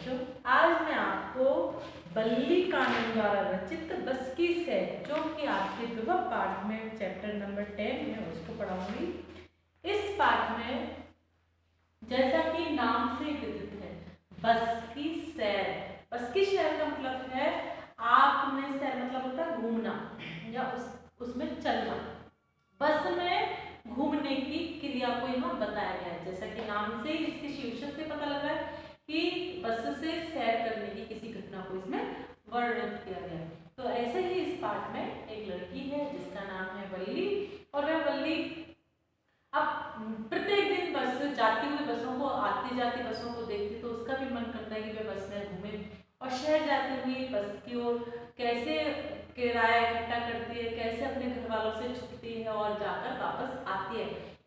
बच्चों, आज मैं आपको बल्ली कानन द्वारा रचित बस की सैर, जो कि आपके विभव पाठ में चैप्टर नंबर 10 है, उसको पढ़ाऊंगी। इस पाठ में जैसा कि नाम से विदित है, बस की सैर। बस की सैर का मतलब है आप में सैर मतलब होता है घूमना या उसमें चलना। बस में घूमने की क्रिया को यहाँ बताया गया है। जैसा कि नाम से इसके शीर्षक से पता लगा है कि बस से सैर करने की किसी घटना को इसमें वर्णित किया गया है। तो ऐसे ही इस पाठ में एक लड़की है जिसका नाम है वल्ली, और वह वल्ली अब प्रत्येक दिन बस जाती हुई बसों को, आती जाती बसों को देखती तो उसका भी मन करता है कि वह बस में घूमे और शहर जाती हुई बस की ओर कैसे किराया इकट्ठा करती है, कैसे अपने घर वालों से छुपती है और जाकर वापस आती है,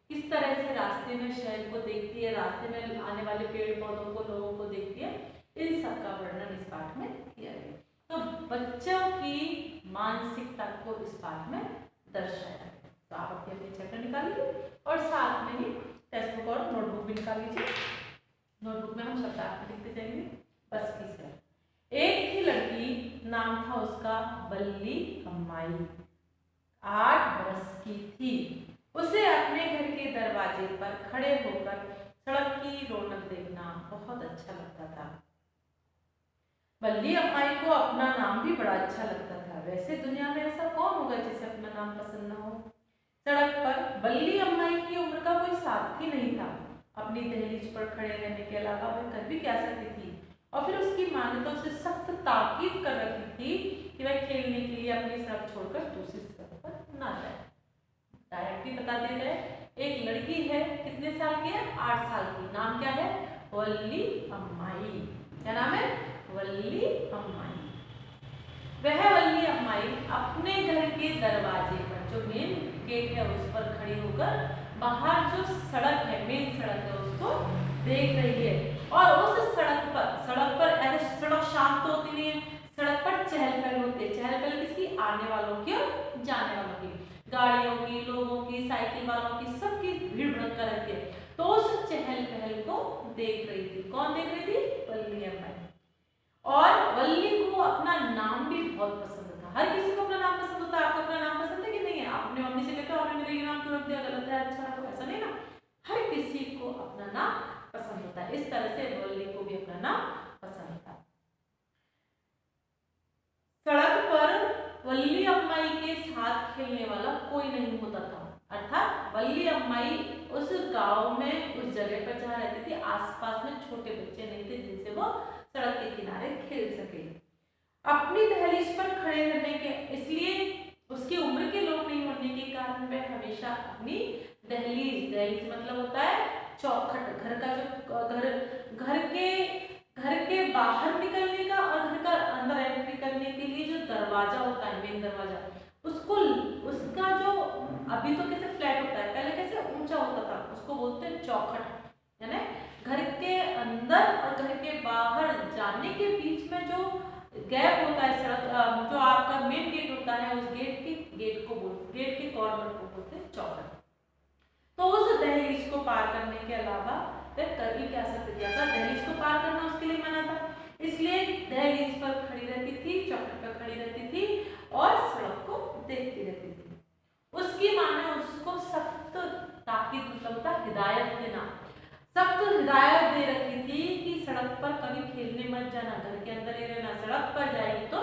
किस तरह से रास्ते में शहर को देखती है, रास्ते में आने वाले पेड़ पौधों को, लोगों को देखती है। इन सब का वर्णन इस पाठ में किया गया। तो बच्चों की मानसिकता को इस पाठ में दर्शाया है। तो आप अपने अपने चैप्टर निकालिए और साथ में ही टेक्स्ट बुक और नोटबुक भी निकाल लीजिए। नोटबुक में हम शब्दार्थ लिखते जाएंगे। बस की सैर। एक ही लड़की, नाम था उसका बल्ली अम्माई, 8 बरस की थी। उसे अपने घर के दरवाजे पर खड़े होकर सड़क की रौनक देखना बहुत अच्छा लगता था। बल्ली अम्माई को अपना नाम भी बड़ा अच्छा लगता था। वैसे दुनिया में ऐसा कौन होगा जिसे अपना नाम पसंद न हो। सड़क पर बल्ली अम्माई की उम्र का कोई साथी नहीं था। अपनी दहलीज पर खड़े रहने के अलावा वह कर भी क्या सकती थी। और फिर उसकी माँ ने तो उसे सख्त ताकीद कर रखी थी कि वह खेलने के लिए अपनी सड़क छोड़कर दूसरी सड़क पर ना जाए। डायरेक्ट ही बता देते हैं, एक लड़की है, कितने साल की है? 8 साल की। नाम क्या है? वल्ली अम्माई। क्या नाम है? वल्ली अम्माई। वह वल्ली अम्माई अपने घर के दरवाजे पर, जो मेन गेट है उस पर खड़ी होकर बाहर जो सड़क है, मेन सड़क है, उसको देख रही है। और उस सड़क पर ऐसे सड़क शांत तो होती नहीं है, सड़क पर चहल पहल होती है। चहल पहल किसकी? आने वालों की और जाने वालों की, गाड़ियों की, लोगों की, साइकिल वालों की, सबकी भीड़ भड़का रहती है। तो उस चहल पहल को देख रही थी। कौन देख रही थी? वल्ली अम्माई। और वल्ली को अपना नाम भी बहुत पसंद था। हर किसी को अपना नाम पसंद होता है। आपको अपना नाम पसंद है कि नहीं है? आप अपनी मम्मी से कहते हो आपने मेरे नाम क्यों रख दिया, गलत है, अच्छा रखो, ऐसा नहीं ना। हर किसी को अपना नाम पसंद होता है। इस तरह से वल्ली को भी अपना नाम पसंद था। सड़क पर वल्ली अम्माई के साथ खेलने वाला कोई नहीं होता था। अर्थात वल्ली अम्माई उस गांव में, उस जगह पर जहाँ रहती थी, आसपास में छोटे बच्चे नहीं थे जिनसे वो सड़क के किनारे खेल सके। अपनी दहलीज पर खड़े रहने के, इसलिए उसकी उम्र के लोग नहीं होने के कारण वह हमेशा अपनी दहलीज मतलब होता है चौखट, घर का जो घर के बाहर निकलने का और घर का अंदर एंट्री करने के लिए जो दरवाजा होता है, मेन दरवाजा, उसका जो अभी तो कैसे फ्लैट होता है, पहले कैसे ऊंचा होता था, उसको बोलते हैं चौखट। यानी घर के अंदर और घर के बाहर जाने के बीच में जो गैप होता है, सड़क जो आपका मेन गेट होता है, उस गेट के कॉर्नर को बोलते हैं चौखट। तो उस दहलीज को पार करने के अलावा वह कर भी क्या सकती थी? अगर दहलीज को पार करना उसके लिए मना था, इसलिए दहलीज पर खड़ी रहती थी, चौखट पर खड़ी रहती थी और सड़क को देखती रहती थी। उसकी माँ ने उसको सख्त ताकीद मतलब हिदायत देना, सख्त हिदायत दे रखी थी कि सड़क पर कभी खेलने मत जाना, घर के अंदर ही रहना, सड़क पर जाएगी तो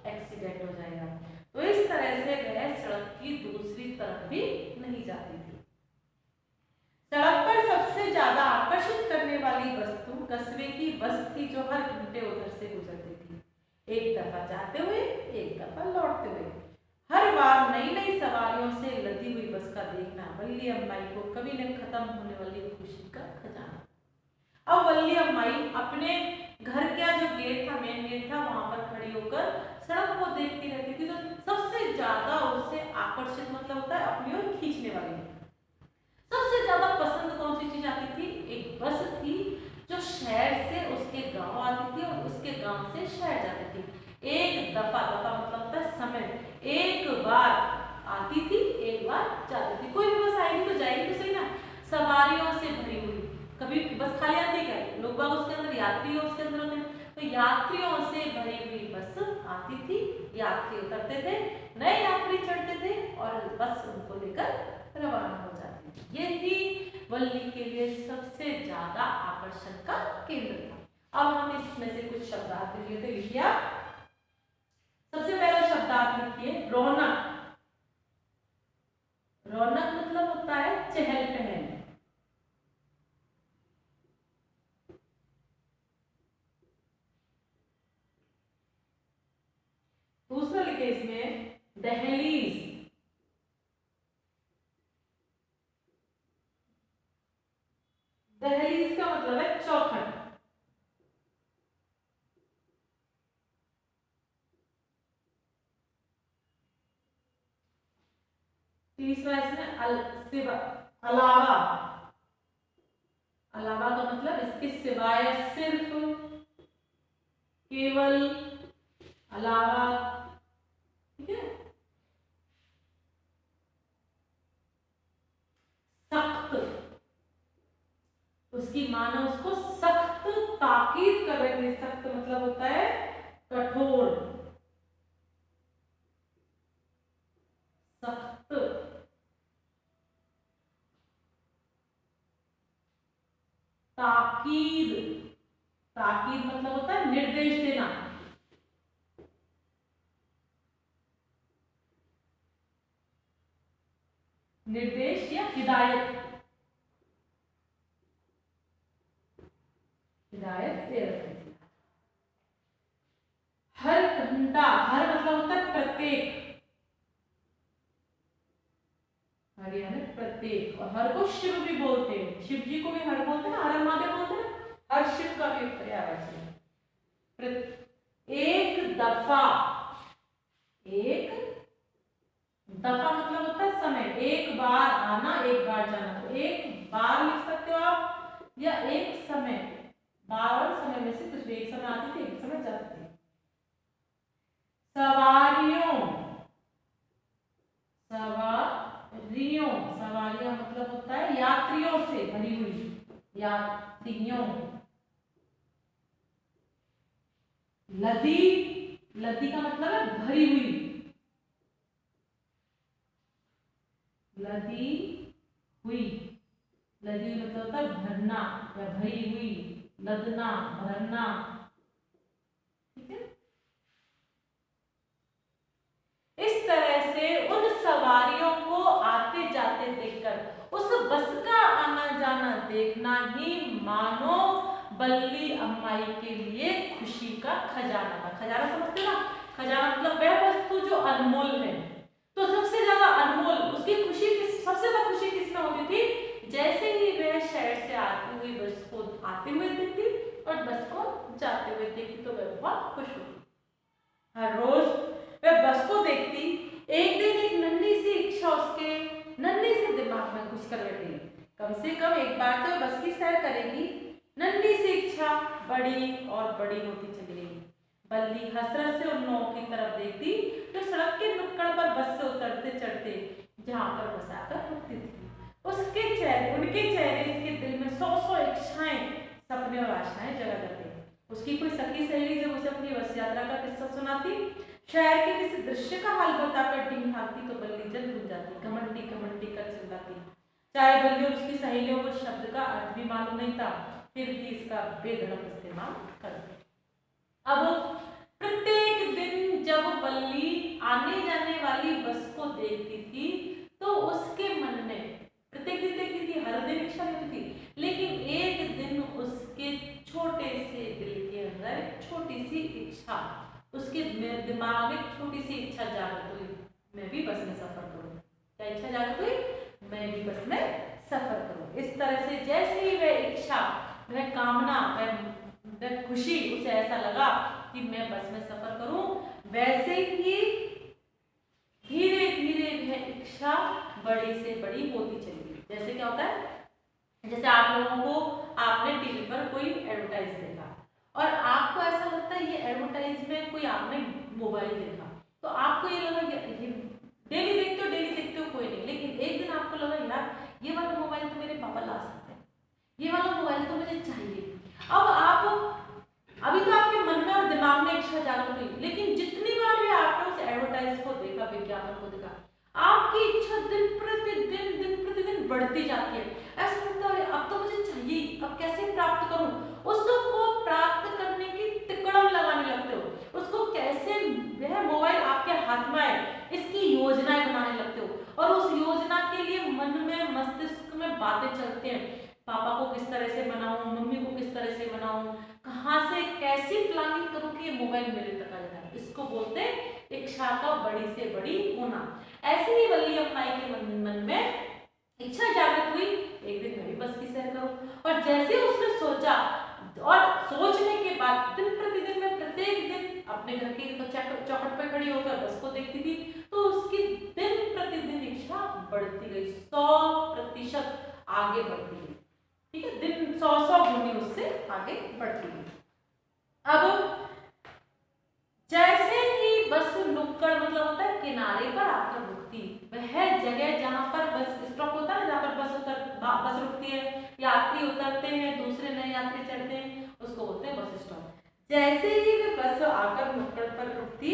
एक्सीडेंट हो जाएगा। तो इस तरह से वह सड़क की दूसरी तरफ भी नहीं जाती थी। सड़क पर सबसे ज्यादा आकर्षित करने वाली वस्तु कस्बे की बस थी, जो हर घंटे उधर से गुजरती थी, एक दफा जाते हुए, एक दफा लौटते हुए। हर बार नई नई सवारियों से लदी हुई बस का देखना वल्ली अम्माई को कभी न खत्म होने वाली खुशी का खजाना। अब वल्ली अम्माई अपने घर का जो गेट था, मेन गेट था, वहां पर खड़ी होकर सड़क को देखती रहती थी। तो सबसे ज्यादा उसे आकर्षित मतलब होता है अपनी ओर खींचने वाली, सबसे ज्यादा पसंद कौन सी चीज आती थी? एक बस थी जो शहर से उसके गांव आती थी और उसके गांव से शहर जाती थी। एक दफा मतलब होता है समय, एक बार आती थी, एक बार जाती थी। कोई भी बस आएगी तो जाएगी तो सही ना, सवारियों से भरी हुई। कभी बस खाली आती है क्या? लोग बाग उसके अंदर, यात्री उसके अंदर होते हैं। तो यात्रियों से भरी हुई बस आती थी, यात्री उतरते थे, नए यात्री चढ़ते थे और बस उनको लेकर रवाना हो जाती थी। ये ही वल्ली के लिए सबसे ज्यादा आकर्षण का केंद्र था। अब हम इसमें से कुछ शब्दार्थ लिख लेते। लिखिए, सबसे पहला शब्दार्थ लिखिए रौनक। रौनक मतलब होता है चहल पहल। दूसरा लिखे इसमें दहलीज। दहलीज का मतलब है चौखट। तीसरा इसमें अलावा। अलावा का मतलब इसके सिवाय, सिर्फ, केवल, अलावा, ठीक है। सख्त, उसकी मानो उसको सख्त ताकीद कर रहे थे। सख्त मतलब होता है कठोर, सख्त, ताकीद। ताकीद मतलब होता है निर्देश देना। निर्देश या हिदायत, हिदायत दे रहे थे। हर घंटा, हर मतलब होता है प्रत्येक, हर यानी प्रत्येक, और हर को शिव भी बोलते हैं। शिव जी को भी हर बोलते हैं, हर महादेव बोलते हैं। हर शिव का भी पर्यायवाची है। एक दफा, एक दफा मतलब होता है समय, एक बार आना, एक बार जाना। तो एक बार लिख सकते हो आप, या एक समय। बार और समय में से कुछ भी, एक समय आती थी, एक समय जाती थी। सवारियों, सवारियों, सवारियां मतलब होता है यात्रियों से भरी हुई, यात्रियों। लदी, लदी का मतलब है भरी हुई, लदी हुई। लदी मतलब होता है भरना या भरी हुई, लदना, भरना, ठीक है। इस तरह से उन सवारियों को आते जाते देखकर उस बस का आना जाना देखना ही मानो बल्ली अम्माई के लिए खुशी का खजाना था। खजाना समझते ना? खजाना मतलब वह वस्तु जो अनमोल है। तो सबसे ज्यादा अनमोल, उसकी खुशी सबसे ज्यादा खुशी किसमें होती थी? जैसे ही वह शहर से आती हुई बस को आते हुए देखती और बस को जाते हुए देखती तो वह बहुत खुश होती। हर रोज वह बस को देखती। एक दिन एक नन्ही सी इच्छा उसके नन्ही से दिमाग में घुस कर बैठी। कम से कम एक बार तो बस की सैर करेगी। नन्ही सी इच्छा बड़ी और बड़ी होती चली गई। बल्ली हसरत से उन लोगों की तरफ देखती जो सड़क के नुक्कड़ पर बस से उतरते चढ़ते जहां पर बस आकर रुकती थी। उनके चेहरे इसके दिल में 100 इच्छाएं, सपने और आशाएं जगा देते। उसकी कोई सखी सहेली जब उसे अपनी बस यात्रा का किस्सा सुनाती, शहर के किसी दृश्य का हाल बताकर टीम भागती तो बल्ली जल भूल जाती, घमंडी घमंडी कर चिल्लाती। चाहे बल्ली और उसकी सहेलियों को शब्द का अर्थ भी मालूम नहीं था, फिर भी इसका बेधड़क इस्तेमाल करती। अब प्रत्येक दिन जब बल्ली आने जाने वाली बस को देखती थी तो उसके मन में, प्रत्येक दिन देखती थी, हर दिन इच्छा होती थी, लेकिन एक दिन उसके छोटे से दिल के अंदर छोटी सी इच्छा, उसके दिमाग में छोटी सी इच्छा जागृत हुई, मैं भी बस में सफर करूं। क्या इच्छा जागृत हुई? मैं भी बस में सफर करूं। इस तरह से जैसे ही वह इच्छा, वह कामना, वह खुशी उसे ऐसा लगा कि मैं बस में सफर करूं, वैसे ही धीरे धीरे वह इच्छा बड़ी से बड़ी होती चली गई। जैसे क्या होता है, जैसे आप लोगों को, आपने टीवी पर कोई एडवर्टाइज देखा और आपको ऐसा लगता है ये एडवर्टाइज में कोई आपने मोबाइल देखा, तो आपको ये लगा डेली देखते हो कोई नहीं, लेकिन एक दिन आपको लगा यार ये वाला मोबाइल तो मेरे पापा ला सकते हैं, ये वाला मोबाइल तो मुझे चाहिए। अब आप, अभी तो आपके विज्ञापन को देखा, आपकी इच्छा दिन प्रतिदिन बढ़ती जाती है। ऐसा लगता है अब तो मुझे चाहिए, अब कैसे प्राप्त करूं, उसको प्राप्त करने की तिकड़म लगाने लगते हो, उसको कैसे वह मोबाइल आपके हाथ में आए इसकी योजनाएं बनाने लगते हो, और उस योजना के लिए मन में मस्तिष्क में बातें चलती हैं, पापा को किस तरह से मनाऊं, मम्मी को किस तरह से मनाऊं, कहाँ से कैसी प्लानिंग करूं कि ये मोबाइल मेरे तक आ जाए। इसको बोलते हैं इच्छा का बड़ी से बड़ी होना। ऐसे ही वल्ली अम्माई के मन में इच्छा जागृत हुई, एक दिन मैं भी बस की सैर करूं, और जैसे उसने सोचा और सोचने के बाद दिन प्रतिदिन में प्रत्येक दिन अपने घर के चौखट पर खड़ी होकर बस को देखती थी, तो उसकी दिन प्रतिदिन इच्छा बढ़ती गई, 100% आगे बढ़ती गई। ठीक है, दिन 100 गुनी उससे आगे बढ़ती गई। अब जैसे ही बस नुक्कड़ मतलब होता है किनारे पर आकर रुकती, वह जगह जहां पर बस स्टॉप होता है, जहां पर बस रुकती है, यात्री उतरते हैं, दूसरे नए यात्री चढ़ते हैं, उसको बोलते हैं बस स्टॉप। जैसे ही वे बस आकर नुक्कड़ पर रुकती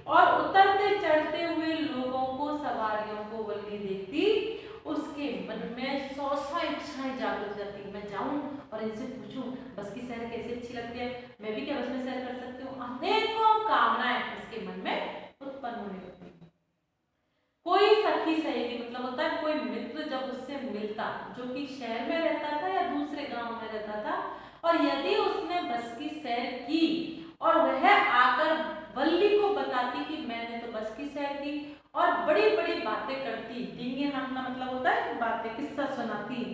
और उतरते चढ़ते हुए लोगों को, सवारियों को वल्ली देखती, उसके मन में 100 इच्छाएं जागृत हो जाती, मैं जाऊं और इनसे पूछूं बस की सैर कैसे अच्छी लगती है, मैं भी क्या बस में सैर कर सकती हूँ, अनेकों कामनाएं उसके मन में उत्पन्न होने लगती। कोई सखी सहेली मतलब होता है कोई मित्र जब उससे मिलता, जो कि शहर में रहता था या दूसरे गांव में रहता था, और यदि उसने बस की सैर की और वह आकर वल्ली को बताती कि मैंने तो बस की सैर की, और बड़ी बड़ी बातें करती, डींगे हाँकना मतलब होता है बातें, किस्सा सुनाती,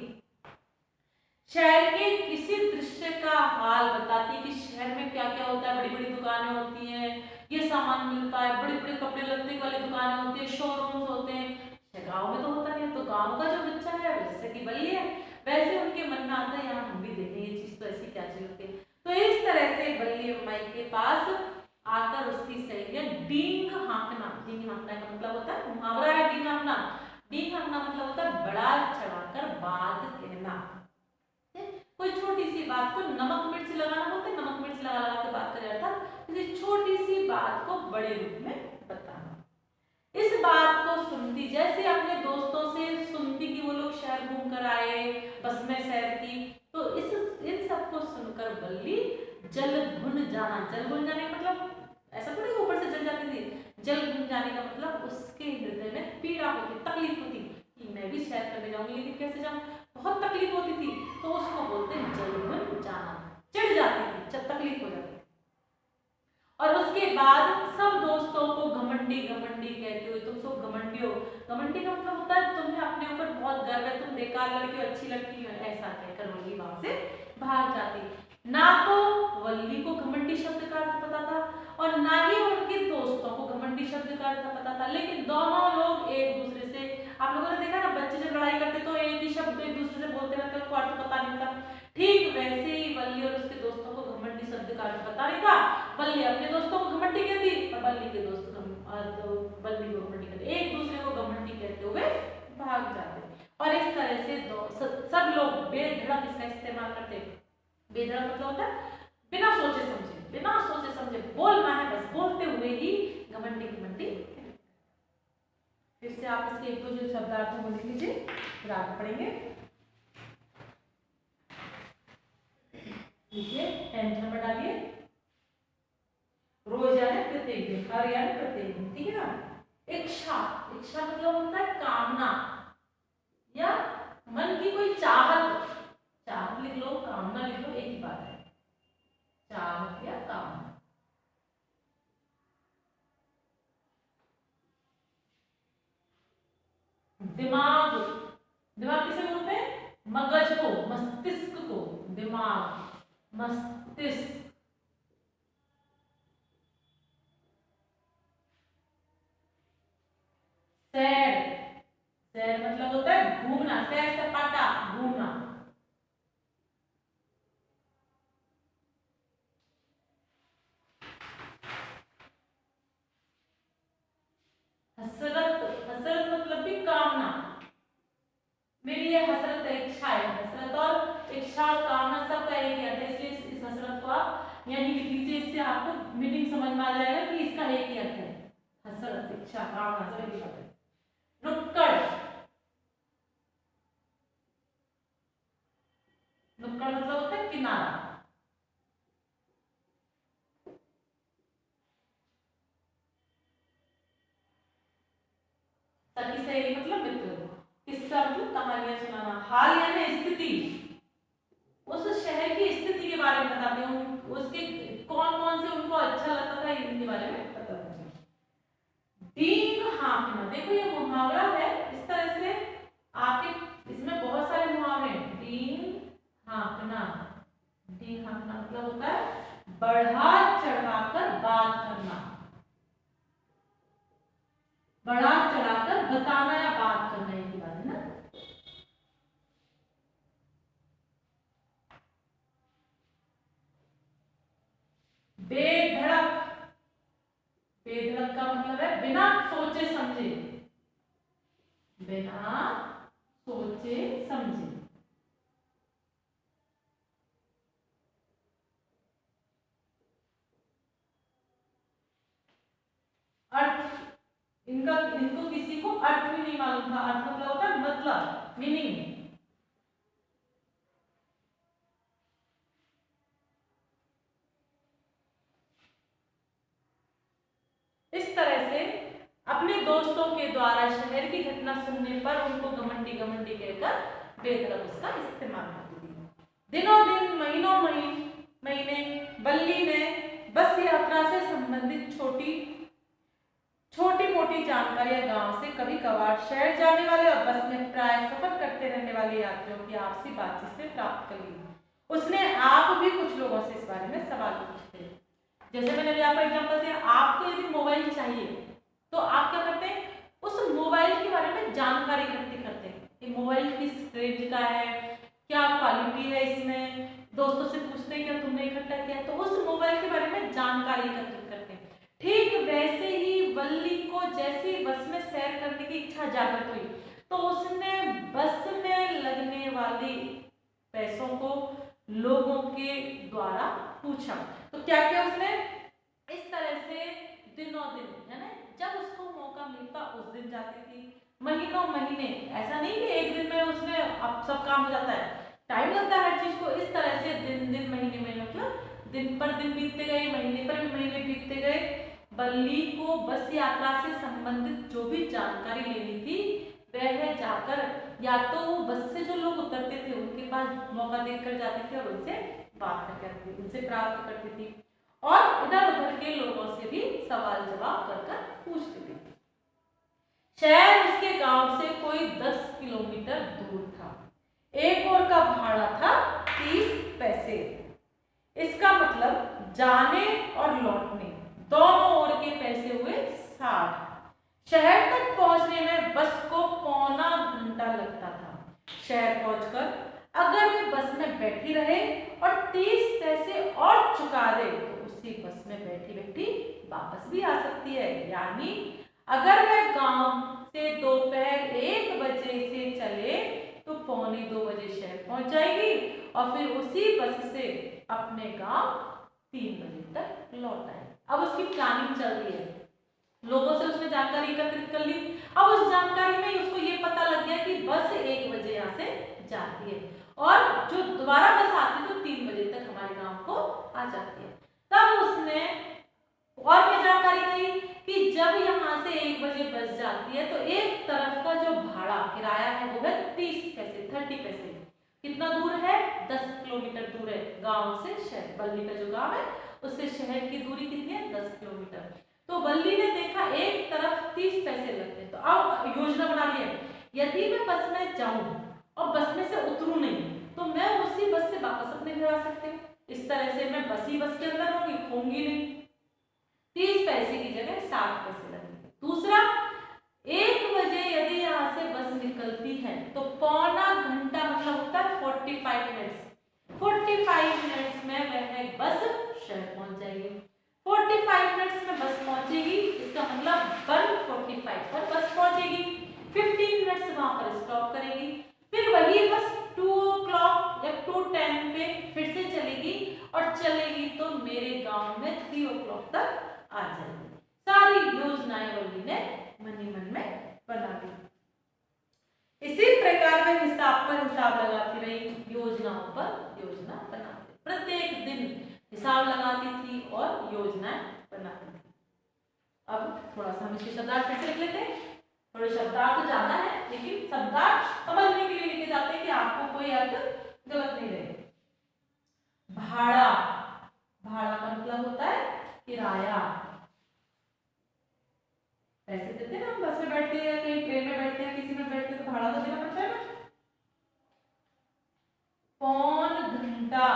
शहर के किसी दृश्य का हाल बताती कि शहर में क्या क्या होता है, बड़ी बड़ी दुकानें होती हैं, ये सामान मिलता है, बड़े बड़े कपड़े लत्ते वाली दुकानें होती है, शोरूम्स होते हैं। गांव में तो होता नहीं, तो गांव का जो बच्चा है जैसे कि बल्ली है, वैसे उनके मन में आता है यहाँ हम भी देखें ये चीज, तो ऐसी क्या चीज होती है। तो इस तरह से बल्ली अम्माई के पास आकर उसकी सहेलियां डींग हाँकना, डींग हाँकना का मतलब होता है मुहावरा है डींग हाँकना, डींग हाँकना मतलब होता है बड़ा चढ़ाकर बात कहना, कोई छोटी सी बात को नमक मिर्च लगाना बोलते हैं, नमक मिर्च लगा लगा के बात कर जाता, किसी छोटी सी बात को बड़े रूप में बताना। इस बात को सुनती, जैसे अपने दोस्तों से सुनती कि वो लोग शहर घूम कर आए, बस में सैर की, तो इन सब को सुनकर बल्ली जल भुन जाना, जल भुन जाने का मतलब ऐसा थोड़ी ऊपर से जल जाती थी, जल भुन जाने का मतलब उसके हृदय में पीड़ा होती, तकलीफ होती कि मैं भी सैर करने जाऊंगी लेकिन कैसे जाऊं, बहुत तकलीफ होती थी, तो उसको बोलते हैं जल भुन जाना, चिढ़ जाती थी जब तकलीफ हो जाती। और उसके बाद सब दोस्तों को घमंडी घमंडी कहते हुए, तुम सब घमंडी हो, घमंडी का मतलब होता है तुम्हें अपने ऊपर बहुत गर्व है, तुम बेकार लड़की हो, अच्छी लड़की हो, ऐसा कहकर वल्ली वहां से भाग जाती। ना तो वल्ली को घमंडी शब्द का अर्थ पता था और ना ही उनके दोस्तों को घमंडी शब्द का अर्थ पता था, लेकिन दोनों लोग एक दूसरे से, आप लोगों ने देखा ना बच्चे जब लड़ाई करते तो एक ही शब्द एक दूसरे से बोलते रहते, उनको अर्थ पता नहीं था, ठीक वैसे ही वल्ली और उसके दोस्तों को घमंडी शब्द का अर्थ पता नहीं था, वल्ली अपने दोस्तों को घमंडी कहती और वल्ली के दोस्त वल्ली को घमंडी कहते, एक दूसरे को घमंडी कहते हुए भाग जाते। और इस तरह से सब लोग बेधड़क इसका इस्तेमाल करते, बेधड़क मतलब होता है बिना सोचे समझे बोलना है, बस बोलते हुए ही घमंडी घमंडी। फिर से आप इसके एक दो जो शब्दार्थों को लिख लीजिए, फिर आगे पढ़ेंगे। लिखिए, पेन नंबर डालिए, रोज यानी प्रत्येक दिन, हर यानी प्रत्येक दिन, ठीक है ना। इच्छा, इच्छा मतलब होता है कामना या मन की कोई चाहत, चाहत लिख लो, कामना लिख लो, एक ही बात है, चाहत या कामना। दिमाग, दिमाग किसे बोलते हैं, मगज को, मस्तिष्क को, दिमाग मस्तिष्क। सैर, सैर मतलब होता है घूमना, सैर सपाटा घूमना। हसरत, हसरत मतलब भी कामना, मेरी ये हसरत है, इच्छा है, हसरत और इच्छा और कामना सब का एक ही अर्थ है, इसलिए इस हसरत को आप यहीं लिख लीजिए, इससे आपको मीनिंग समझ में आ जाएगा कि इसका एक ही अर्थ है। हसड़ शिक्षा नुक्कड़, नुक्कड़ मतलब होता है किनारा। सखी सहेली मतलब मित्र। किस्सा मतलब कहानियां सुनाना। हाल यानी स्थिति, उस शहर की स्थिति के बारे में बताते हैं, उसके कौन कौन से उनको अच्छा लगता था इनके बारे में बताते हैं। डींग हाँकना, देखो ये मुहावरा है, इस तरह से आपके इसमें बहुत सारे मुहावरे हैं। डींग हाँकना, डींग हाँकना मतलब होता है बढ़ा चढ़ाकर बात करना, बढ़ा चढ़ाकर बताना या बात करना की बात है ना। बेधड़क, बेधड़क का मतलब है बिना सोचे समझे, बिना सोचे समझे। अर्थ, इनको किसी को अर्थ भी नहीं मालूम था। अर्थ मतलब होता है मतलब, मीनिंग। इस तरह से अपने दोस्तों के द्वारा शहर की घटना सुनने पर उनको घमंडी घमंडी कहकर बेधड़क उसका इस्तेमाल करती थी। दिनों दिन महीनों महीने बल्ली ने बस यात्रा से संबंधित छोटी मोटी जानकारियां गांव से कभी कभार शहर जाने वाले और बस में प्राय सफर करते रहने वाले यात्रियों की आपसी बातचीत से प्राप्त कर ली। उसने आप भी कुछ लोगों से इस बारे में सवाल पूछे। जैसे मैंने अभी आपको एग्जांपल दिया, आपको यदि मोबाइल चाहिए तो आप क्या करते हैं, उस मोबाइल के बारे में जानकारी इकट्ठी करते हैं। ये मोबाइल किस रेंज का है, क्या क्वालिटी है, इसमें दोस्तों से पूछते हैं क्या तुमने इकट्ठा किया, तो उस मोबाइल के बारे में जानकारी एकत्रित करते हैं। ठीक वैसे ही वल्ली को जैसे बस में सैर करने की इच्छा जागृत हुई तो उसने बस में लगने वाली पैसों को लोगों के द्वारा पूछा। तो क्या किया उसने, इस तरह से दिनों दिन, है ना, जब उसको मौका मिलता उस दिन जाती थी। महीनों महीने, ऐसा नहीं कि एक दिन में उसने अब सब काम हो जाता है, टाइम लगता है हर चीज को। इस तरह से दिन दिन महीने महीने मतलब दिन पर दिन बीतते गए, महीने पर भी महीने बीतते गए। बल्ली को बस यात्रा से संबंधित जो भी जानकारी लेनी थी वह जाकर या तो वो बस से जो लोग उतरते थे उनके पास मौका देखकर जाती थी और उनसे बात करती थी, उनसे प्राप्त करती थी, और इधर उधर के लोगों से भी सवाल जवाब कर पूछती थी। शहर उसके गांव से कोई 10 किलोमीटर दूर था। एक ओर का भाड़ा था 30 पैसे। इसका मतलब जाने और लौटने दोनों ओर के पैसे हुए 60। शहर तक पहुंचने में बस को पौना घंटा लगता था। शहर पहुंचकर अगर वे बस में बैठी रहे और 30 पैसे और चुका दे तो उसी बस में बैठी बैठी वापस भी आ सकती है। यानी अगर वह गांव से दोपहर 1 बजे से चले तो पौने 2 बजे शहर पहुंच जाएगी और फिर उसी बस से अपने गांव 3 बजे तक लौट आए। अब उसकी प्लानिंग चल रही है, लोगों से उसने जानकारी एकत्रित कर ली। अब उस जानकारी में उसको ये पता लग गया कि बस 1 बजे यहाँ से जाती है और जो दोबारा बस आती है तो 3 बजे तक हमारे गांव को आ जाती है। तब उसने और क्या जानकारी ली कि जब यहाँ से 1 बजे बस जाती है तो एक तरफ का जो भाड़ा किराया है वो है 30 पैसे, 30 पैसे। कितना दूर है, 10 किलोमीटर दूर है गांव से शहर। बल्ली का जो गांव है उससे शहर की दूरी कितनी है, 10 किलोमीटर। तो बल्ली ने देखा एक तरफ 30 पैसे लगते हैं, तो अब योजना बना ली है, यदि मैं बस में जाऊं और बस में से उतरूं नहीं तो मैं उसी बस से वापस अपने घर आ सकते हूँ। इस तरह से मैं बस के अंदर होंगी, खोऊंगी नहीं। 30 पैसे की जगह 60 पैसे लगेंगे। दूसरा, 1 बजे यदि यहाँ से बस निकलती है तो पौना घंटा मतलब होता है 45 मिनट्स। 45 मिनट्स में वह बस शहर पहुंच जाएगी। 45 मिनट्स में बस पहुंचेगी, इसका मतलब 1:45 पर बस पहुंचेगी। 15 मिनट्स वहां पर स्टॉप करेगी, फिर वही बस 2 o'clock या 2:10 पे फिर से चलेगी और चलेगी तो मेरे गांव में 3 o'clock तक आ जाएगी। सारी योजनाएं वल्ली ने मन ही मन में बना दी। इसी प्रकार वे हिसाब पर हिसाब लगाती रही, योजनाओं पर योजना बनाती, प्रत्येक दिन हिसाब लगाती थी और योजनाएं बनाती थी। अब थोड़ा सा हम इसके शब्दार्थ कैसे लिख लेते हैं। थोड़े शब्दार्थ तो ज्यादा है, लेकिन शब्दार्थ समझने के लिए लिखे जाते हैं कि आपको कोई अर्थ गलत नहीं रहे। भाड़ा, भाड़ा का मतलब होता है किराया, पैसे देते हैं ना, हम बस में बैठते हैं, कहीं ट्रेन में बैठते हैं, किसी में बैठते हैं तो भाड़ा तो देना पड़ता है ना। पौन घंटा,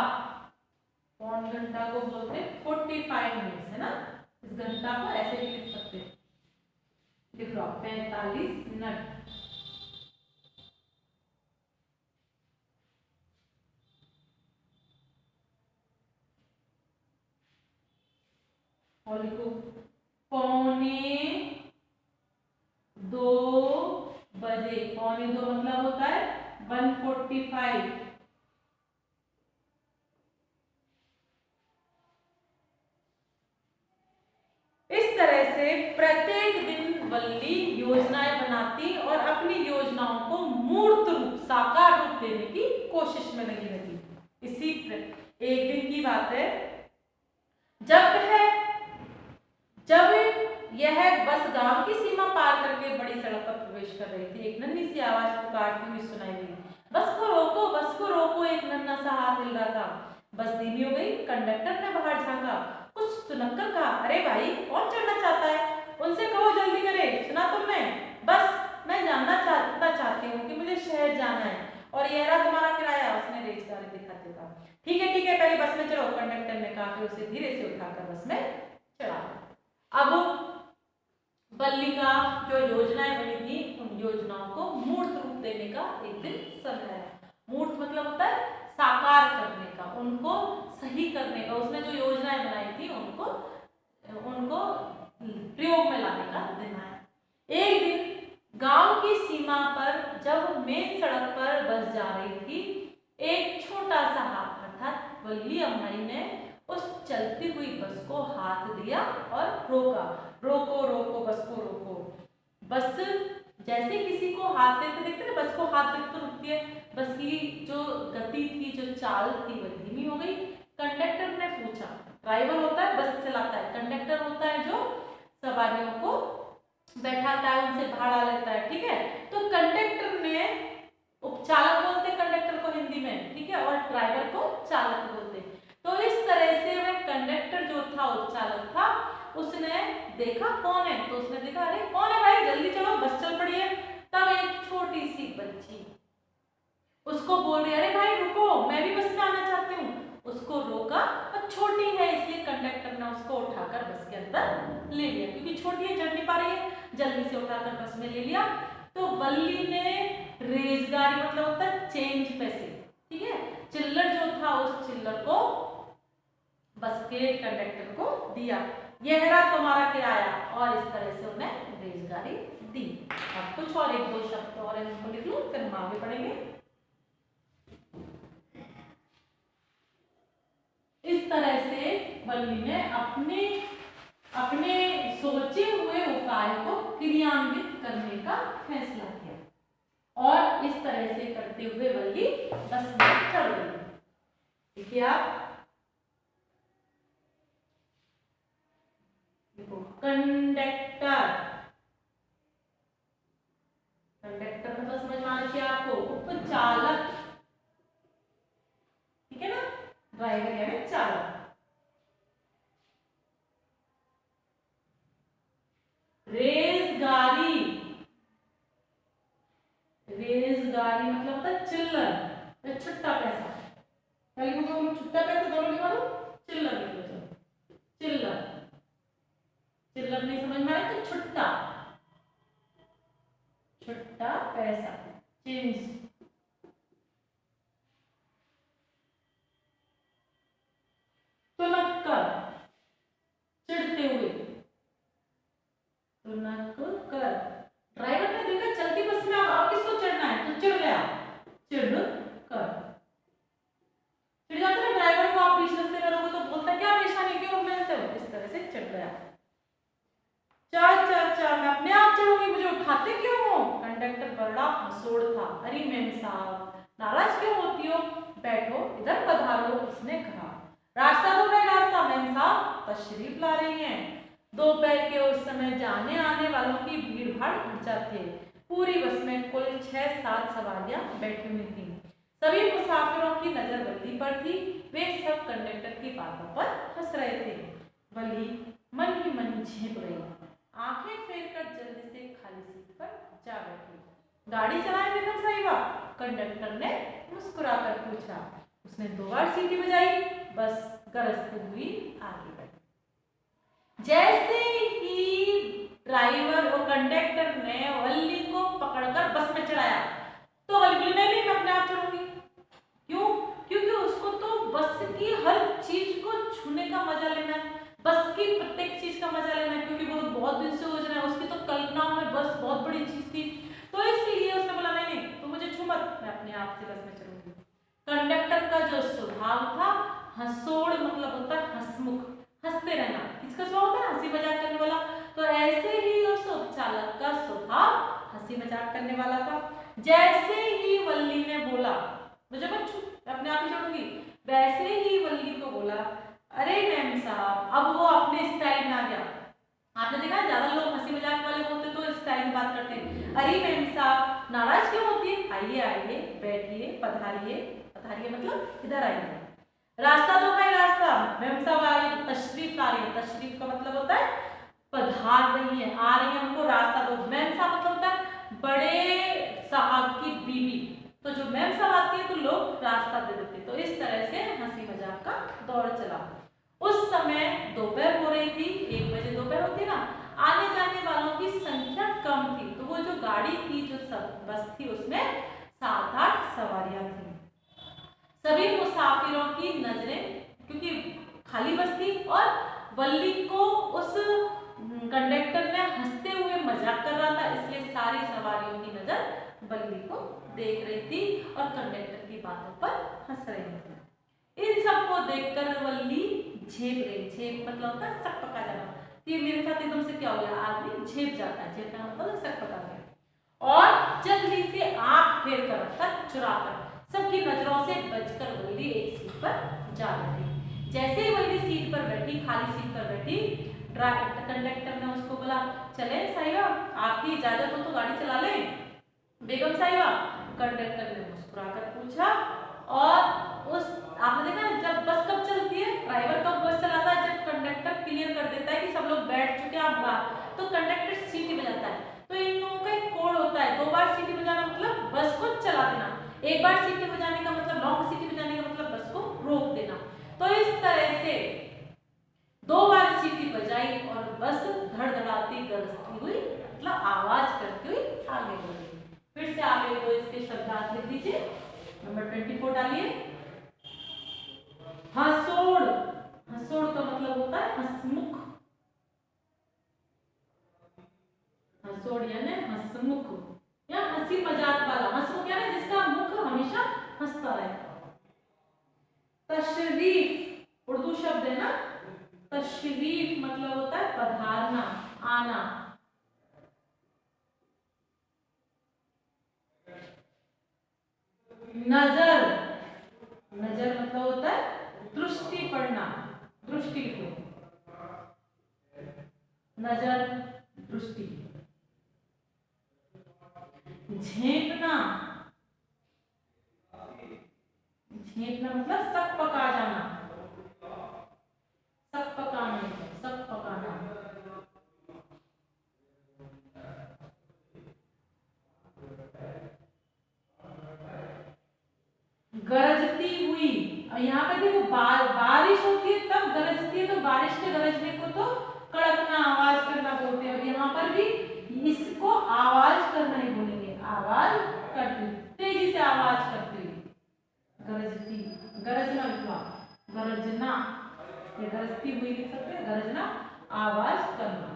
पौन घंटा को बोलते हैं 45 मिनट्स, है ना। इस घंटा को ऐसे भी लिख सकते हैं, लिख लो 45 मिनट। और लिखो पौने 2 बजे, पौने 2 मतलब होता है 1:45। इस तरह से प्रत्येक दिन वल्ली योजनाएं बनाती और अपनी योजनाओं को मूर्त रूप, साकार रूप देने की कोशिश में लगी रहती। इसी एक दिन की बात है, जब यह बस गांव की सीमा पार करके बड़ी सड़क पर प्रवेश कर रही थी, एक नन्ही सी आवाज पुकारती हुई सुनाई दी, बस को रोको, बस को रोको। एक नन्हा सा हाथ हिल रहा था। बस धीमी हो गई। कंडक्टर ने बाहर झांका, कुछ सुनकर कहा, अरे भाई कौन चढ़ना चाहता है, उनसे कहो जल्दी करे। सुना तुमने? बस मैं जानना चाहती हूँ कि मुझे शहर जाना है और यह रहा तुम्हारा किराया। उसने रेजगारी दिखाते कहा। ठीक है पहले बस में चढ़ो, कंडक्टर ने कहा। फिर उसे धीरे से उठाकर बस में चढ़ा। अब वल्ली का जो योजनाएं बनी थी, उन योजनाओं को मूर्त रूप देने का एक दिन समय है। मूर्त मतलब होता है साकार करने का, उनको सही करने का। उसने जो योजनाएं बनाई थी उनको प्रयोग में लाने का दिन है। एक दिन गांव की सीमा पर जब मेन सड़क पर बस जा रही थी, एक छोटा सा हाथ अर्थात वल्ली अम्माई ने उस चलती हुई बस को हाथ दिया और रोका। रोको रोको, बस को रोको। बस जैसे किसी को हाथ देते देखते ना, बस को हाथ देते तो रुकती है। बस की जो गति थी, जो चाल थी, वह धीमी हो गई। कंडक्टर ने पूछा, ड्राइवर होता है बस चलाता है, कंडक्टर होता है जो सवारियों को बैठाता है, उनसे भाड़ा लेता है, ठीक है। तो कंडक्टर ने, उपचालक बोलते हैं कंडक्टर को हिंदी में, ठीक है, और ड्राइवर को चालक बोलते हैं। तो इस तरह से वह कंडक्टर जो था, उपचालक था, उसने देखा कौन है, तो उसने देखा अरे कौन है भाई, जल्दी चलो बस चल पड़ी है। तब एक छोटी सी बच्ची उसको बोल रही, अरे भाई रुको, मैं भी बस में आना चाहती हूँ। उसको रोका, और छोटी है इसलिए कंडक्टर ने उसको उठाकर बस के अंदर ले लिया, क्योंकि छोटी है, चढ़ नहीं पा रही है, जल्दी से उठाकर बस में ले लिया। तो वल्ली ने रेजगारी मतलब होता है चेंज, पैसे, ठीक है, चिल्लर जो था उस चिल्लर को बस के कंडक्टर को दिया। यह रहा तुम्हारा किराया, और इस तरह से उन्हें रेजगारी दी। अब कुछ और एक दो शब्द और इनको लिख लो, फिर हम आगे पढ़ेंगे। इस तरह से वल्ली ने अपने सोचे हुए उपाय को क्रियान्वित करने का फैसला किया, और इस तरह से करते हुए वल्ली बस में चढ़ गई। देखिए आप, देखो कंडक्टर, कंडक्टर मतलब समझ में आना चाहिए आपको, उपचालक, ठीक है ना, ड्राइवर यानी चालक। रेजगारी, रेजगारी मतलब होता है चिल्लर, छुट्टा पैसा। पहले मुझे छुट्टा पैसा दोनों लिखा दो, चिल्लर लिख लो। चिल्लर, चिल्लर नहीं समझ में आया तो छुट्टा, छुट्टा पैसा, चेंज। तुनक कर, चिढ़ते हुए, तुनक कर। ड्राइवर ने देखा चलती बस में अब किसको चढ़ना है, तो चिढ़ गया, चिढ़ कर। चिढ़ जाता है ड्राइवर को, आप बीच रास्ते में रोको तो बोलता क्या परेशानी, क्यों मिलते हो, इस तरह से चिढ़ गया। में बड़ा हंसोड़ था। अरे मेम साहब, नाराज क्यों होती हो? बैठो, इधर पधारो, उसने कहा। रास्ता दो भाई, रास्ता। मेम साहब तशरीफ ला रही हैं। दोपहर के उस समय जाने आने वालों की भीड़ भाड़ घट जाती है। पूरी बस में कुल 6-7 सवारियां बैठी हुई थी। सभी मुसाफिरों की नजर वल्ली पर थी। वे सब कंडक्टर की बातों पर हंस रहे थे। वल्ली मन ही मन झेप गई। आंखें फेरकर जल्दी से खाली सीट पर जा बैठी। गाड़ी चलाएं बेगम साहिबा? कंडक्टर ने मुस्कुराकर पूछा। उसने 2 बार सीटी बजाई। बस गरजती हुई आगे बढ़ी। जैसे ही ड्राइवर और कंडक्टर ने वल्ली को पकड़कर बस में चढ़ाया तो वल्ली ने भी मैं अपने आप चढ़ूंगी। क्यों? क्योंकि उसको तो बस की हर चीज को छूने का मजा लेना है, बस की प्रत्येक चीज का मजा लेना है, क्योंकि वो तो बहुत दिन से योजना है। उसकी तो कल्पनाओं में बस बहुत बड़ी चीज थी, तो इसलिए उसने बोला नहीं नहीं तुम मुझे छू मत, मैं अपने आप से बस में चढ़ूंगी। कंडक्टर का जो स्वभाव था हंसोड़ मतलब होता है हंसमुख, हंसते रहना। किसका स्वभाव होता है? हंसी मजाक करने वाला। तो ऐसे ही उस चालक का स्वभाव हंसी मजाक करने वाला था। जैसे ही वल्ली ने बोला मुझे मत छू, मैं अपने आप ही चढ़ूंगी, वैसे ही वल्ली को बोला अरे मैम साहब। अब वो अपने स्टाइल में आ गया। आपने देखा ज्यादा लोग हंसी मजाक वाले होते तो स्टाइल में बात करते हैं। अरे मैम साहब, नाराज क्यों होती है? आइए आइए, बैठिए, पधारिए। पधारिए मतलब इधर आइए। रास्ता दो भाई, रास्ता। मैम साहब आ रही, तशरीफ ला रही है। तशरीफ का मतलब होता है पधार रही है, आ रही है, हमको रास्ता दो। मैम साहब मतलब होता है बड़े साहब की बीवी। तो जो मैम साहब आती है तो लोग रास्ता दे देते। तो इस तरह से हंसी मजाक का दौर चला। उस समय दोपहर हो रही थी, 1 बजे दोपहर होती ना। आने जाने वालों की संख्या कम थी, तो वो जो गाड़ी थी, जो बस थी, उसमें 7-8 सवारियां थी। सभी मुसाफिरों की नजरें, क्योंकि खाली बस थी और वल्ली को उस कंडक्टर ने हंसते हुए मजाक कर रहा था, इसलिए सारी सवारियों की नजर वल्ली को देख रही थी और कंडक्टर की बातों पर हंस रही थी। इन सबको देखकर वल्ली झेप गई। झेप मतलब होता है सकपका जाना। ये मेरे साथ एकदम से क्या हो गया, आदमी झेप जाता है। झेपना मतलब सकपका गया। और जल्दी से आंख फेर कर रखकर, चुराकर, सबकी नजरों से बचकर वल्ली एक सीट पर जा बैठी। जैसे ही वल्ली सीट पर बैठी, खाली सीट पर बैठी, कंडक्टर ने उसको बोला चले साहिबा, आपकी इजाजत हो तो गाड़ी चला ले। बेगम साहिबा, कंडक्टर ने मुस्कुराकर पूछा। और उस आपने देखा जब बस कब चलती है, ड्राइवर कब बस चलाता है, जब कंडक्टर क्लियर कर देता है कि सब लोग बैठ चुके हैं, आप तो कंडक्टर सीटी बजाता है। तो इन लोगों का एक कोड होता है, 2 बार सीटी बजाना मतलब बस को चला देना, 1 बार सीटी बजाने का मतलब, लॉन्ग सीटी बजाने का मतलब बस को रोक देना। तो इस तरह से 2 बार सीटी बजाई और बस धड़धड़ाती गरजती हुई मतलब आवाज करती हुई आगे बढ़ी। फिर से आगे दो इसके शब्दार्थ लिख दीजिए। नंबर 24 डालिए। हंसोड़, हंसोड़ का मतलब होता है हंसमुख। हंसोड़ यानी हंसमुख या हंसी मजाक वाला। हंसमुख यानी जिसका मुख हमेशा हंसता रहे। तशरीफ उर्दू शब्द है ना। तशरीफ मतलब होता है पधारना, आना। नजर, नजर मतलब होता है दृष्टि पड़ना, दृष्टि को, नजर दृष्टि। झेपना, झेपना मतलब सक पका जाना, सक पकाने, सक पकाना। गरजती हुई, और यहाँ पे देखो बारिश होती है तब गरजती है, तो बारिश के गरजने को तो कड़कना, आवाज करना बोलते हैं। और यहाँ पर भी इसको आवाज करना ही बोलेंगे, आवाज करती, तेजी से आवाज करती हुई। गरजती, गरजना लिखवा, गरजना, ये गरजती हुई लिख सकते हैं, गरजना आवाज करना।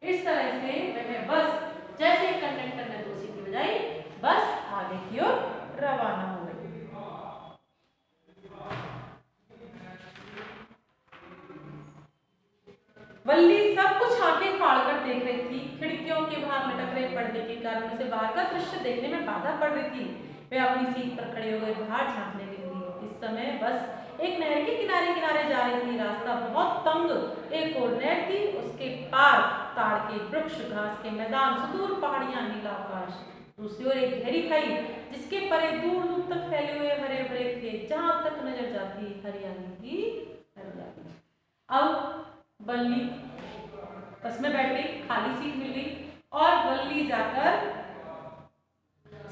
इस तरह से वह बस, जैसे कंडक्टर ने 2 सीटी बजाई, बस आगे की ओर रवाना हो गई। वल्ली सब कुछ आंखें फाड़कर देख रही थी। खिड़कियों के बाहर लटक रहे पर्दे के कारण उसे बाहर का दृश्य देखने में बाधा पड़ रही थी। वे अपनी सीट पर खड़े हो गए बाहर झांकने लगी। इस समय बस एक नहर के किनारे किनारे जा रही थी। रास्ता बहुत तंग। एक और नहर थी, उसके पार ताड़ के वृक्ष, घास के मैदान, सुदूर पहाड़ियां, नीला आकाश। दूसरी ओर एक गहरी खाई जिसके परे दूर दूर तक फैले हुए हरे भरे खेत, जहां तक नजर जाती हरियाली की हरियाली। अब बल्ली बस में बैठ गई, खाली सीट मिल गई और बल्ली जाकर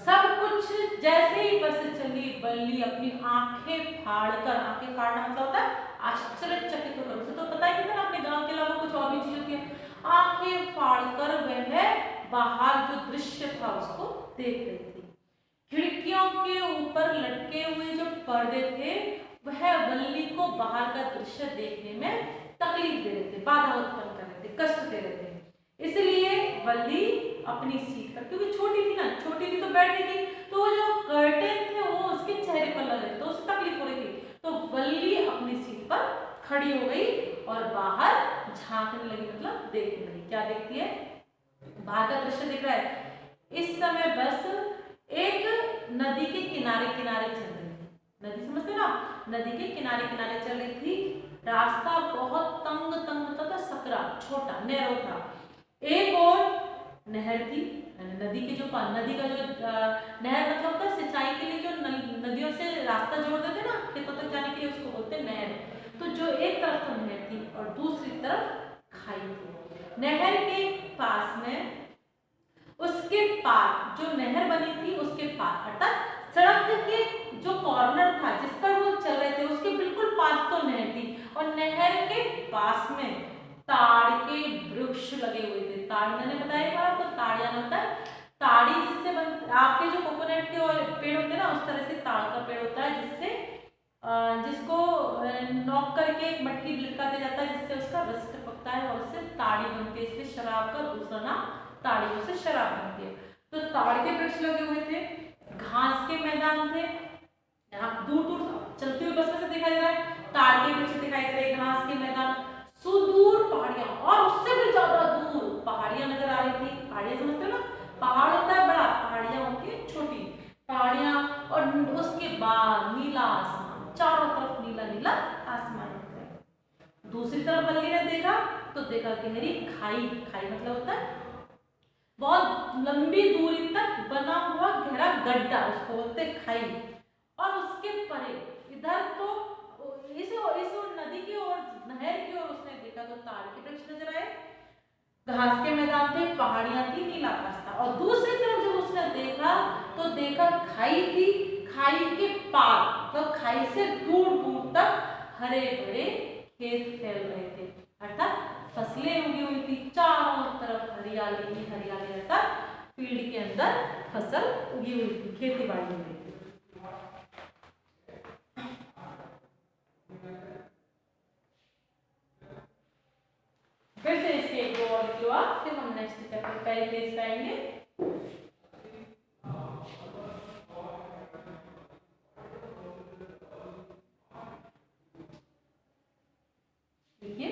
सब कुछ जैसे ही बस चली, बल्ली अपनी आंखें फाड़कर, आंखें फाड़ना मतलब होता है आश्चर्यचकित होकर, उसे तो पता ही नहीं था अपने गांव के अलावा कुछ और भी चीज होती है। आंखें फाड़कर वह बाहर जो दृश्य था उसको देख रही थी। खिड़कियों के ऊपर लटके हुए जो पर्दे थे वह बल्ली को बाहर का दृश्य देखने में तकलीफ दे रहे थे, बाधा उत्पन्न कर रहे थे, कष्ट दे रहे थे। इसलिए बल्ली अपनी सीट पर, क्योंकि छोटी थी ना, छोटी थी तो बैठ गई थी, तो वो जो कर्टेन थे वो उसके चेहरे पर लग रहे, तो उसे तकलीफ हो रही थी। तो बल्ली अपनी सीट पर खड़ी हो गई और बाहर झांकने लगी, मतलब देखने लगी। क्या देखती है? बाहर का दृश्य दिख रहा है। इस समय बस एक नदी के किनारे किनारे चल रही थी। नदी समझते ना, नदी के किनारे किनारे चल रही थी। रास्ता बहुत तंग तंग था, सकरा, छोटा, नैरो था। एक और नहर थी, नदी के जो नदी का जो नहर मतलब होता है सिंचाई के लिए, जो नदियों से रास्ता जोड़ देते ना खेतों तक जाने के लिए, उसको बोलते हैं नहर। तो जो एक तरफ तो नहर थी और दूसरी तरफ खाई थी। नहर के पास में, उसके पार जो नहर बनी थी उसके पार, अर्थात सड़क के जो कॉर्नर था जिस पर वो चल रहे थे उसके बिल्कुल पास तो नहर थी और नहर के पास में ताड़ के वृक्ष लगे हुए थे। ताड़ मैंने बताया था आपको, ताड़ यानी होता है ताड़ी, जिससे आपके जो कोकोनट के और पेड़ होते हैं ना उस तरह से ताड़ का पेड़ होता है, जिससे जिसको नॉक करके एक मटकी लटकाते जाता है जिससे उसका रस टपकता है और उससे ताड़ी बनती है। इसलिए शराब का दूसरा नाम ताड़ियों से शराब बनती है। तो ताड़ के वृक्ष लगे हुए थे, घास के मैदान थे, यहाँ दूर दूर चलती हुई बस में से दिखाई दे रहा है, ताड़ के वृक्ष दिखाई दे रहे, घास के मैदान, सुदूर पहाड़ियां और उससे भी ज्यादा दूर पहाड़ियां नजर आ रही थी। पहाड़ियां समझते हो ना, पहाड़ होता है बड़ा, पहाड़ियां होती है छोटी। पहाड़ियां और उसके बाद नीला आसमान, चारों तरफ नीला नीला आसमान होता है। दूसरी तरफ बल्ली ने देखा तो देखा गहरी खाई, खाई मतलब होता है बहुत लंबी दूरी तक बना हुआ गहरा गड्ढा, उसको बोलते खाई। और उसके परे इधर तो इस नदी की ओर, नहर की ओर उसने देखा तो ताड़ के वृक्ष नजर आए, घास के मैदान थे, पहाड़ियां थी, नीला आकाश था। और दूसरी तरफ जब उसने देखा तो देखा खाई थी, खाई के पार तो खाई से दूर दूर तक हरे भरे खेत फैल रहे थे, अर्थात फसलें उगी हुई थी, चारों तरफ हरियाली ही हरियाली, अर्थात फील्ड के अंदर फसल उगी हुई थी, खेती बाड़ी हुई थी। फिर से इसके एक दो और के बाद फिर हम नेक्स्ट चैप्टर पहले पेज पे आएंगे। देखिए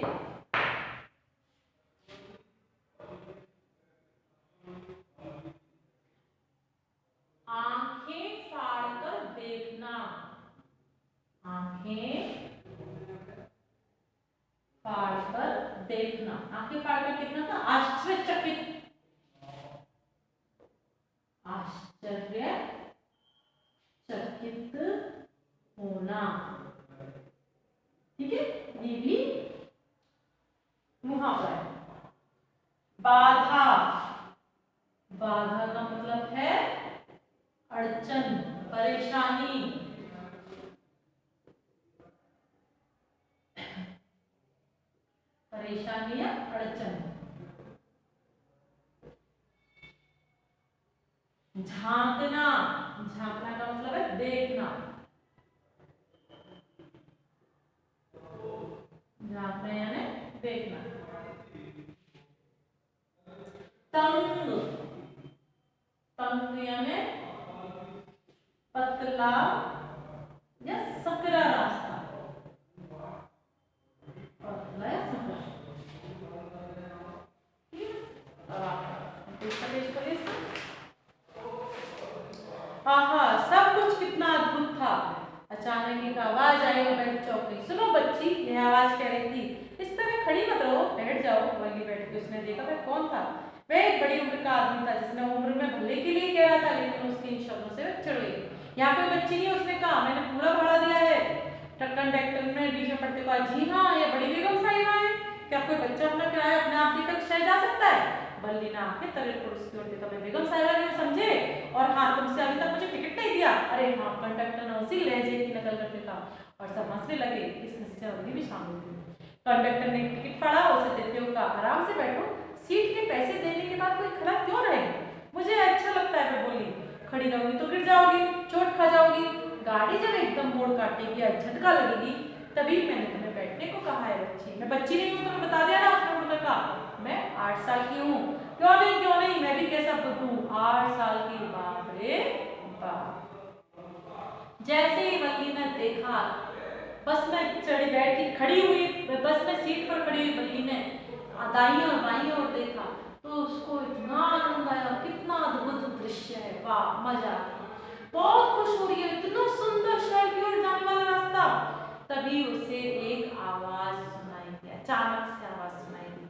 आंखें फाड़कर देखना, आंखें फाड़कर देखना, आंखें फाड़कर देखना था आश्चर्यचकित, आश्चर्यचकित होना, ठीक है, ये भी मुहावरा है। बाधा, बाधा का मतलब है अड़चन, परेशानी, परेशानी या अड़चन। झांकना, झांकना का मतलब है देखना, झांकना यानी देखना। तंग, तंग यानी पतला या सकरा रास्ता, पतला या सकरा। पेज खोलिए इसका। आहा, सब कुछ कितना अद्भुत था। अचानक एक आवाज आई और मैं चौंक गई। सुनो बच्ची, यह आवाज कह रही थी, इस तरह खड़ी मत रहो, बैठ जाओ। वल्ली बैठ के उसने देखा वह कौन था। वह एक बड़ी उम्र का आदमी था जिसने उम्र में भले के लिए कह रहा था, लेकिन उसके इन शब्दों से वह चिढ़ गई। यहाँ कोई बच्ची नहीं, उसने कहा, मैंने पूरा भाड़ा दिया है। कंडक्टर ने बीच में पढ़ते कहा, जी हाँ, ये बड़ी बेगम साहिबा है, क्या कोई बच्चा अपना किराया अपने आप देकर शहर जा सकता है? बल्ली ने आंखें तले पर उसकी ओर देखा। मैं बेगम साहिबा नहीं समझे, और हाँ, तुमसे अभी तक मुझे टिकट नहीं दिया। अरे हाँ, कंडक्टर ने उसी लहजे की नकल करके कहा, और सब हंसने लगे। इस हंसी से बल्ली भी शामिल थी। कंडक्टर ने टिकट फाड़ा, उसे देते हुए कहा, आराम से बैठो, सीट के पैसे देने के बाद कोई खड़ा क्यों रहे? मुझे अच्छा लगता है, मैं बोली, खड़ी रहोगी तो गिर जाओगी, चोट खा जाओगी। गाड़ी जब एकदम मोड़ काटेगी या झटका लगेगी, तभी मैंने तुम्हें बैठने को कहा है बच्ची। मैं बच्ची नहीं हूँ, तुम्हें बता दिया ना। उसने मुड़कर कहा, मैं 8 साल की हूँ। क्यों नहीं, मैं भी कैसा बुद्धू हूँ, 8 साल की। बाप रे बाप। जैसे ही बल्ली ने देखा, बस में चढ़ी बैठ के खड़ी हुई, बस में सीट पर खड़ी हुई बल्ली ने दाईं और बाईं ओर देखा, तो उसको इतना आनंद आया, कितना अद्भुत दृश्य है, वाह, मजा आ गया, बहुत खुश हो रही है, इतना सुंदर शहर की ओर जाने वाला रास्ता। तभी उसे एक आवाज सुनाई दी, अचानक से आवाज सुनाई दी।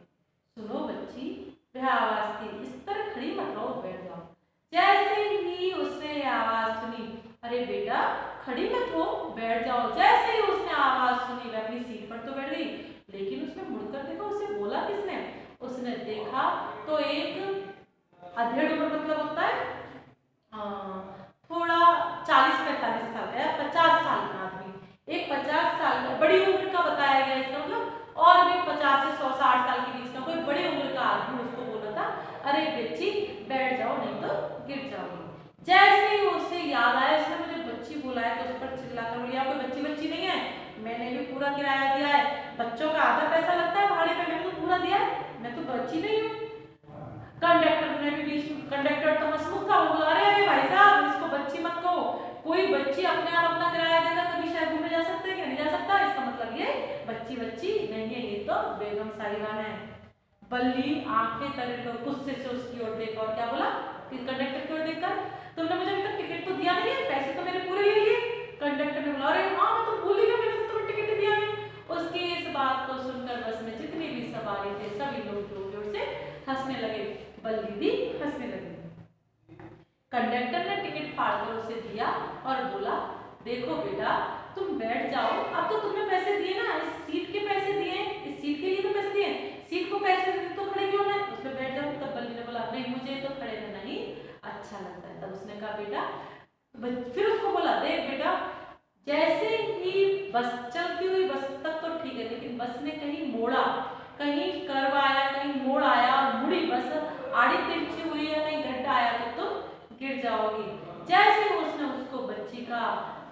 सुनो बच्ची, वह आवाज थी, इस तरह खड़ी मत रहो, बैठ जाओ। जैसे ही उसने आवाज सुनी, अरे बेटा खड़ी मत हो, बैठ जाओ। जैसे ही उसने आवाज सुनी, वह अपनी सीट पर तो बैठ गई, लेकिन उसने मुड़कर देखा, उसे बोला किसने? उसने देखा तो एक अधेड़ उम्र मतलब होता है थोड़ा 40-45 साल का या 50 साल का आदमी, एक 50 साल का बड़ी उम्र का बताया गया इसका मतलब, और भी 50 से 160 साल के बीच का कोई बड़ी उम्र का आदमी उसको बोला था, अरे बच्ची बैठ जाओ, नहीं तो गिर जाओगी। जैसे ही उसे याद आया, इसने मुझे बच्ची बोला है, तो उस पर चिल्लाकर बोली, कोई बच्ची बच्ची नहीं है, मैंने भी पूरा किराया दिया है, बच्चों का आधा पैसा लगता है भाड़े पे, मैंने तो पूरा दिया है, मैं तो बच्ची नहीं हूँ। कंडक्टर ने भी बीच में, कंडक्टर तो हंसमुख था, वो बोला, अरे भाई साहब, इसको बच्ची मत कहो, कोई बच्ची अपने आप अपना किराया देकर कभी शहर घूमने जा सकता है क्या? नहीं जा सकता, इसका मतलब ये बच्ची बच्ची नहीं है, ये तो बेगम साहिबा है। बल्ली आंखें तरे कर गुस्से से उसकी ओर देखा और क्या बोला, कंडक्टर की ओर देखकर, तुमने मुझे अभी तक टिकट तो दिया नहीं है, पैसे तो मेरे पूरे ले लिए। कंडक्टर ने बोला, अरे हाँ, मैं तो भूल ही गया, मैंने तो तुम्हें टिकट दिया नहीं। उसकी इस बात को सुनकर बस में जितनी भी सवारी थे, सभी लोग जोर जोर से हंसने लगे, बल्ली भी हंसने लगी। कंडक्टर ने टिकट फाड़कर उसे दिया और बोला, देखो बेटा, तुम बैठ जाओ, अब तो तुमने पैसे दिए ना, इस सीट के पैसे दिए, इस सीट के लिए तो पैसे दिए, सीट को पैसे देते तो खड़े क्यों ना, उसमें बैठ जाओ। तब बल्ली ने बोला, नहीं, मुझे तो खड़े रहना ही अच्छा लगता है। तब उसने कहा, बेटा, फिर उसको बोला, देख बेटा, जैसे ही बस चलती हुई, बस तक तो ठीक है, लेकिन बस ने कहीं मोड़ा, कहीं कर्व आया, कहीं मोड़ आया और मुड़ी बस आड़ी तिरछी हुई है, कहीं गड्ढा आया तो तुम गिर जाओगी। जैसे ही उसने उसको बच्ची का,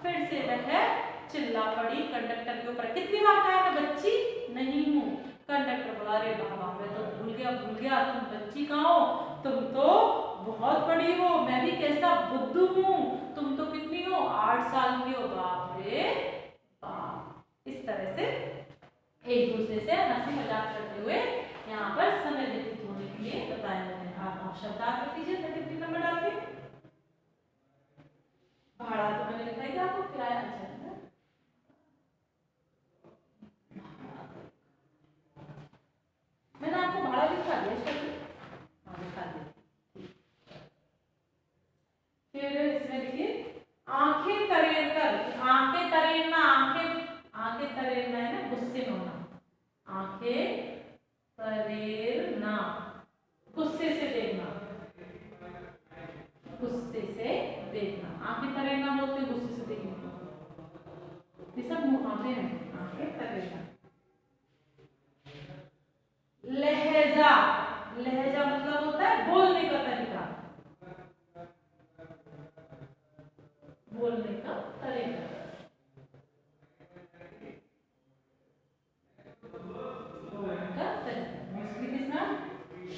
फिर से वह चिल्ला पड़ी कंडक्टर के ऊपर, कितनी बार कहा मैं बच्ची नहीं हूँ। कंडक्टर बोला, अरे बाबा, मैं तो भूल गया, तुम बच्ची कहाँ हो, तुम तो बहुत बड़ी हो, मैं भी कैसा बुद्धू हूँ, तुम तो कितनी हो, 8 साल की हो। बाप रे बाप। इस तरह से एक दूसरे से हंसी मजाक करते हुए यहाँ पर समय व्यतीत होने के लिए बताया गया है। आप शब्द कर दीजिए 33 नंबर डाल के। भाड़ा तो मैंने लिखा ही था आपको, किराया अच्छा है ना? मैंने आपको भाड़ा लिखा दिया, लिखा दिया। फिर इसमें देखिए, आंखें तरेर कर, आंखें तरेरना, आंखें तरेरना है ना, गुस्से में होना, आंखें तरेरना, गुस्से से देखना, गुस्से से देखना, आंखें तरेरना बोलते हैं गुस्से से देखना, ये सब मुहावरे हैं। आंखें तरेरना। लहजा, लहजा मतलब होता है बोलने का तरीका, बोलने का तरीका।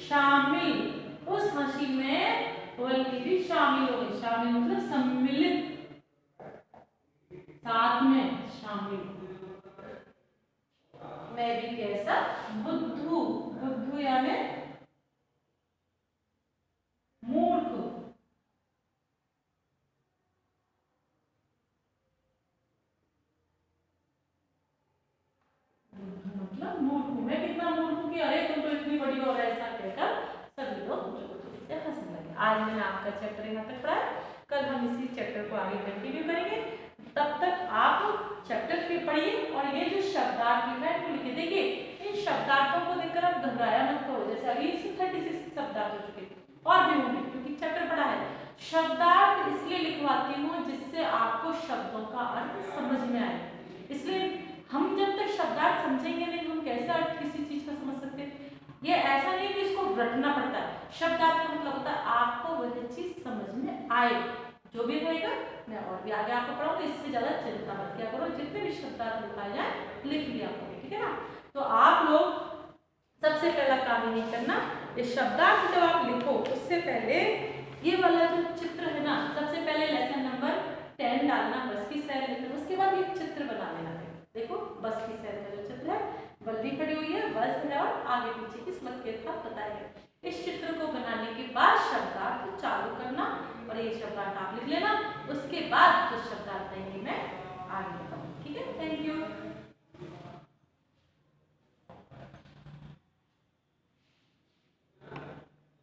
शामिल, उस हंसी में वल्ली भी शामिल हो गई, शामिल मतलब सम्मिलित, साथ में शामिल। मैं भी कैसा बुद्धू, बुद्धू यानी मूर्ख हूँ, मैं कितना मूर्ख हूँ कि अरे तुम तो इतनी बड़ी हो, ऐसा कहकर सभी लोग मुझे थोड़ी से हंसने लगे। आज मैंने आपका चैप्टर यहाँ तक पढ़ा, कल हम इसी चैप्टर को आगे कंटिन्यू करेंगे। तब तक आप चैप्टर पे पढ़िए और ये जो शब्दार्थ लिखा है वो लिखे। देखिए इन शब्दार्थों को देखकर आप घबराया मत करो, जैसे अभी 36 शब्दार्थ हो चुके और भी होंगे क्योंकि चैप्टर बड़ा है। शब्दार्थ इसलिए लिखवाती हूँ जिससे आपको शब्दों का अर्थ समझ में आए, इसलिए हम जब तक शब्दार्थ समझेंगे नहीं हम कैसे अर्थ किसी चीज का समझ सकते। ये ऐसा नहीं कि इसको रटना पड़ता है, शब्दार्थ का मतलब होता है आपको वह चीज समझ में आए। जो भी रहेगा मैं और भी आगे आपको पढ़ाऊंगा, इससे ज्यादा चिंता मत किया करो, जितने भी शब्दार्थ लिखाए जाए लिख लिया करो, ठीक है ना। तो आप लोग सबसे पहला काम ये करना, ये शब्दार्थ जब आप लिखो उससे पहले ये वाला जो चित्र है ना, सबसे पहले लेसन नंबर 10 डालना, बस की सैर लिखना, उसके बाद एक चित्र बना लेना है। देखो बस की सैर का जो चित्र है, बल्ली खड़ी हुई है, बस है और आगे पीछे किस संकेत का पता है। इस चित्र को बनाने के बाद शब्दार्थ चालू करना और ये शब्दार्थ आप लिख लेना। उसके बाद जो शब्दार्थ आएंगे